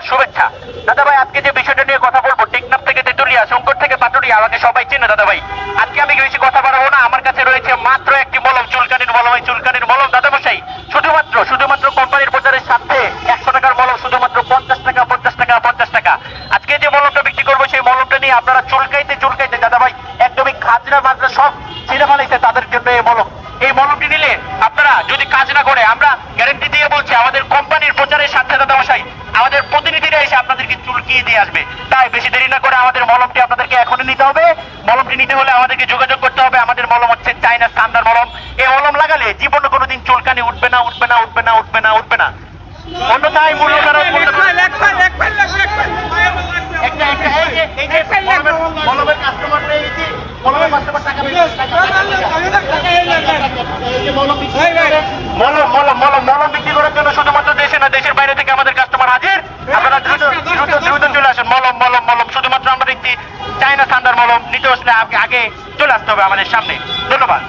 শুভেচ্ছা। দাদা ভাই, আজকে যে বিষয়টা নিয়ে কথা বলবো, টেকনাফ থেকে তেতুলিয়া, শঙ্কর থেকে পাটুরিয়া, আমাকে সবাই চেনে দাদা ভাই। আজকে আমি বেশি কথা বাড়াবো না, আমার কাছে রয়েছে মাত্র একটি মলম, চুলকানির মলম। এই চুলকানির মলম দাদা মশাই শুধুমাত্র কোম্পানির প্রচারের সাথে 100 টাকার মলম, শুধুমাত্র 50 টাকা 50 টাকা 50 টাকা। আজকে যে মলমটা বিক্রি করবো, সেই মলমটা নিয়ে আপনারা চুলকাইতে দাদা ভাই একদমই খাজরা মাজরা সব ছিঁড়ে ফেলাইছে, তাদের জন্য এই মলম। এই মলমটি নিলে আপনারা যদি কাজ না করে, আমরা গ্যারেন্টি দিয়ে বলছি, আমাদের কোম্পানির প্রচারের সাথে দাদা মশাই আমাদের প্রতিনিধিরা এসে আপনাদেরকে চুলকিয়ে দিয়ে আসবে। তাই বেশি দেরি না করে আমাদের মলমটি আপনাদেরকে এখনই নিতে হবে। মলমটি নিতে হলে আমাদেরকে যোগাযোগ করতে হবে। আমাদের মলম হচ্ছে চাইনা স্ট্যান্ডার্ড মলম। এই মলম লাগালে জীবনে কোনোদিন চুলকানি উঠবে না, উঠবে না, উঠবে না, উঠবে না, উঠবে না। অন্যথায় মূল্য কারণ মলমের কাস্টমার পেয়ে গেছি, মলমের কাস্টমার টাকা মলম বিক্রি করার জন্য শুধুমাত্র দেশে না, দেশের বাইরে থেকে আমাদের কাস্টমার হাজির। আপনারা দ্রুত চলে আসুন। মলম শুধুমাত্র আমরা দেখছি চাইনা স্ট্যান্ডার্ড মলম। নিতে আসলে আগে চলে আসতে হবে আমাদের সামনে। ধন্যবাদ।